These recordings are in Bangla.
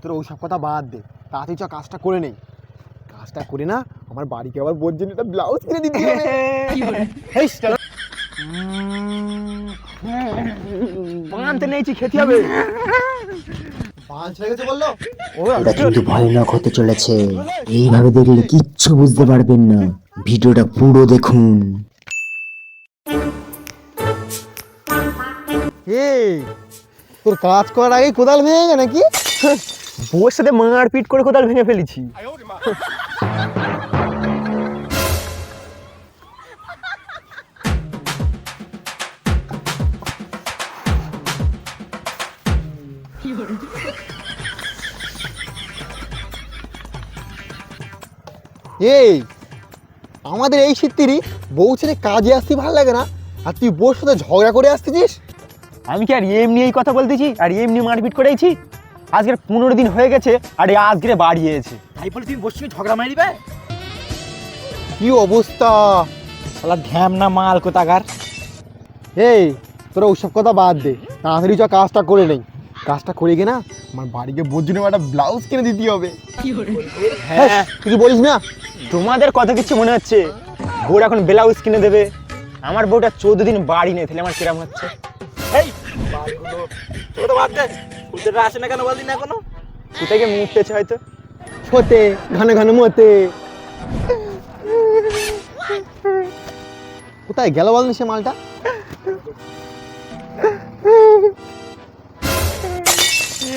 তোর ওইসব কথা বাদ দে, তাড়াতাড়ি চ কাজটা করে নেই। কাজটা করে না আমার বাড়িকে আবার বোর জন্য একটা ব্লাউজ কিনে দিতে হবে। বানতে নেইছি, খেতে হবে। এটা কিন্তু ভয়ানক হতে চলেছে, এইভাবে দেখলে কিচ্ছু বুঝতে পারবেন না। ভিডিওটা পুরো দেখুন। এই তোর কাজ করার আগে কোদাল ভেঙে গেছে নাকি? বউয়ের সাথে মারপিট করে কোদাল ভেঙে ফেলেছি। এই আমাদের এই শীতেরই বউ ছেলে কাজে আসতে ভালো লাগে না, আর তুই বউর সাথে ঝগড়া করে আসতেছিস। আমি কি আর এমনি এই কথা বলতেছি আর এমনি মারপিট করেছি? আজকের 15 দিন হয়ে গেছে আর আজকে বাড়ি এসেছে, তাই বলে তুমি বসে ঝগড়া মারি দিবে? কি অবস্থা শালা ঘ্যামনা মাল কোথাকার। এই তোরা ওসব কথা বাদ দে, তাড়াতাড়ি চ কাজটা করে নেই। কাজটা করে গিয়ে না আমার বাড়িকে বোর জন্য একটা ব্লাউজ কিনে দিতে হবে। হ্যাঁ কিছু বলিস না? তোমাদের কথা কিছু মনে হচ্ছে বউর এখন ব্লাউজ কিনে দেবে? আমার বউটা 14 দিন বাড়ি নেই, তাহলে আমার কিরম হচ্ছে? এই তোর তো বাদ দে, কুত্তেটা আসে না কেন বলদিন না এখনো? কুত্তাকে মুততেছে হয়তো, ছোতে ঘনে ঘনে মতে। কোথায় গেল বলনি সে মালটা?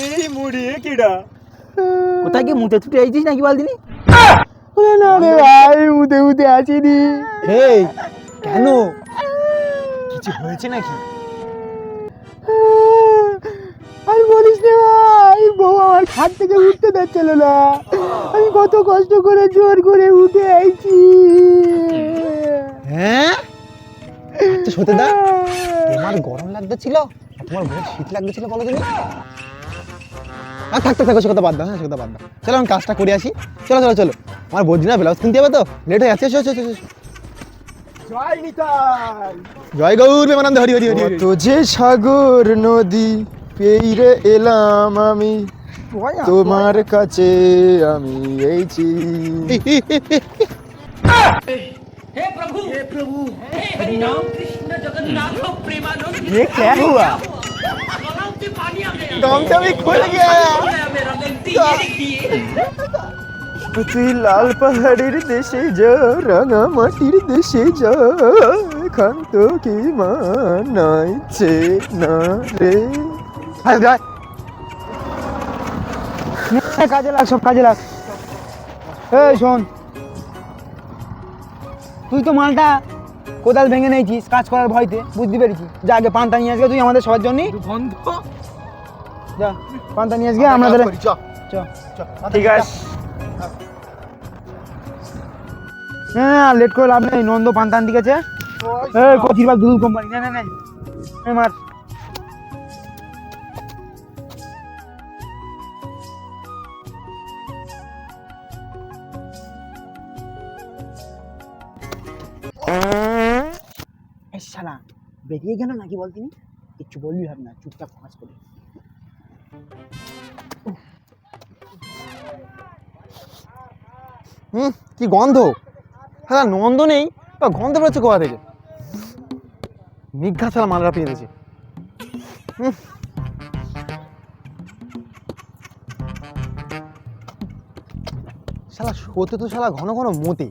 এই মুড়ি কিডা কোথায় কি মুতে তুই আইছিস নাকি বলদিনি? না রে ভাই, উদে উদে আসিনি। এই কেন, কিছু হয়েছে নাকি? আর বলিস না ভাই, বউ আমার খাট থেকে উঠতে দিচ্ছিল না, আমি কত কষ্ট করে জোর করে উঠে আইছি। হ্যাঁ আচ্ছা সত্যি দা, তোমার গরম লাগতেছিল তোমার বউ শীত লাগতেছিল বলো তুমি? থাকতে থাকো সে কথা বাদ দাও, হ্যাঁ সে কথা বাদ দাও। চলো আমি কাজটা করে আসি। চলো চলো চলো, আমার বৌদিনা ব্লাউজ কিনতে হবে তো, লেট হয়ে যাচ্ছে। জয় নিতাই, জয় গৌর প্রেমানন্দ, হরি হরি হরি। তো যে সাগর নদী পেরিয়ে এলাম আমি তোমার কাছে, আমি এইছি। हे प्रभु हे हरि राम कृष्ण जगन्नाथ प्रेमानंद। ये क्या हुआ? गलाव से पानी आ गया, दम से भी खुल गया। मेरा गलती ये देखिए। তুই লাল পাহাড়ের দেশে যা, রাঙা মাটির দেশে যা, এখান তো কি মানাইছে না রে। কাজে লাগ, সব কাজে লাগ। এই শোন, তুই তো মালটা কোদাল ভেঙে নিয়েছিস কাজ করার ভয়তে, বুঝতে পেরেছি। যা আগে পান্তা নিয়ে আসবে তুই আমাদের সবার জন্য। যা পান্তা নিয়ে আসবে, আমরা ঠিক আছে। হ্যাঁ লেট করে লাভ নেই, নন্দ পান্তা আনতে গেছে। কচির বাগ দুধ কোম্পানি, না না না মার। শালা বেরিয়ে গেল নাকি বলতিনি? কিচ্ছু বলবি ভাব না, চুপচাপ কাজ করি। কি গন্ধ! হ্যাঁ নন্দ নেই, গন্ধ বেরোচ্ছে কোথা থেকে? নিঘা ছাড়া মালরা পেয়ে দিয়েছে। শালা সত্যি তো শালা ঘন ঘন মতে,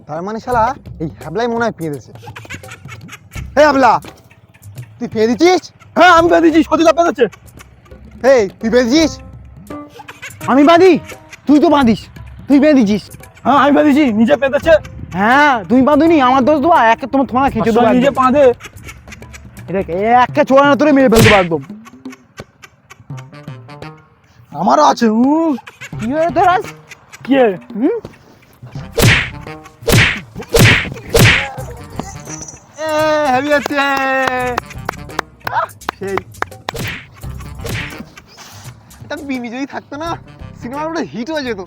তার মানে শালা এই হ্যাবলাই মনে হয় পেয়ে দিয়েছে। হে হ্যাবলা, তুই পেয়ে দিচ্ছিস? হ্যাঁ আমি পেয়ে দিচ্ছি, সত্যি পেয়ে দিচ্ছে। এই তুই পেয়ে দিচ্ছিস? আমি বাঁধি? তুই তো বাঁধিস, তুই পেয়ে দিচ্ছিস। হ্যাঁ আমি বেঁধেছি, নিজে পেঁধেছে। হ্যাঁ তুমি বাঁধুনি, আমার দোষ দেবো। একে তোমার তোমার খেঁচে দেবো, নিজে বাঁধে। একে ছোড়া না তোরে মেরে ফেলতে পারবো একদম। আমারও আছে। কি হয়ে তোর আজ? কি হেভি আছে সেই। এটা বিনি যদি থাকতো না, সিনেমার পুরো হিট হয়ে যেত।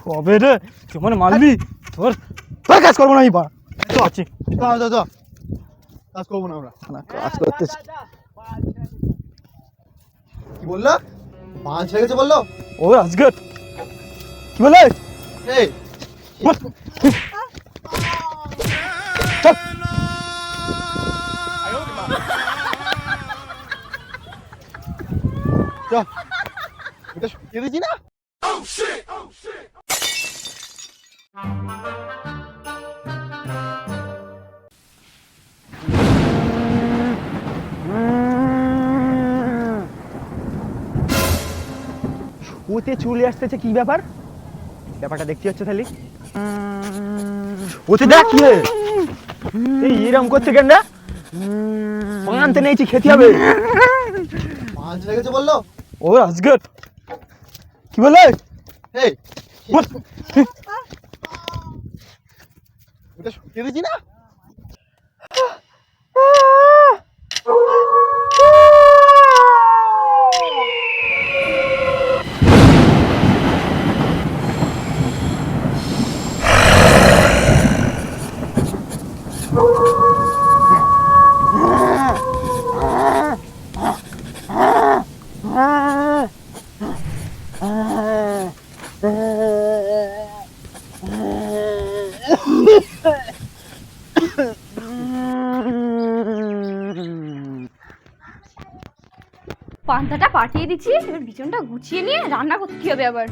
কবে রে তুই মনে মারবি? তোর কাজ করবো না আমি বা তো আছি কাজ করবো না আমরা। না কাজ করতেছি। কি বললো? বাঁশ লেগেছে বললো? ও আজকে কি বলে এই বল। চল চল, এটা শুকিয়ে দিয়েছি না? ওতে চলে আসতেছে, কি ব্যাপার? ব্যাপারটা দেখতে হচ্ছে তাহলে। ওতে দেখ কি হে? এই এরম করছে কেন রে? আনতে নেইছি, খেতে হবে। বাঁশ লেগেছে বললো? ও আজকে কি বলে এই বল। এটা শুকিয়ে দিয়েছি না? পান্তাটা পাঠিয়ে দিচ্ছি, এবার বিছনটা গুছিয়ে নিয়ে রান্না করতে হবে আবার।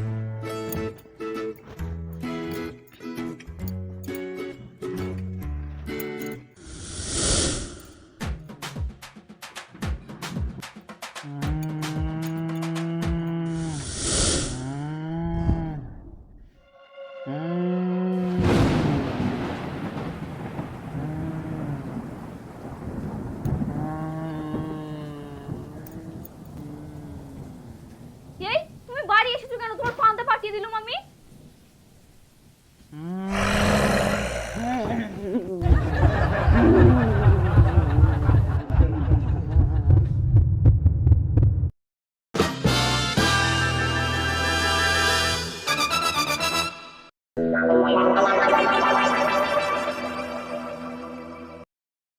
এই তুমি বাড়ি এসেছো কেন? তোমার পান্তা পাঠিয়ে দিলাম আমি।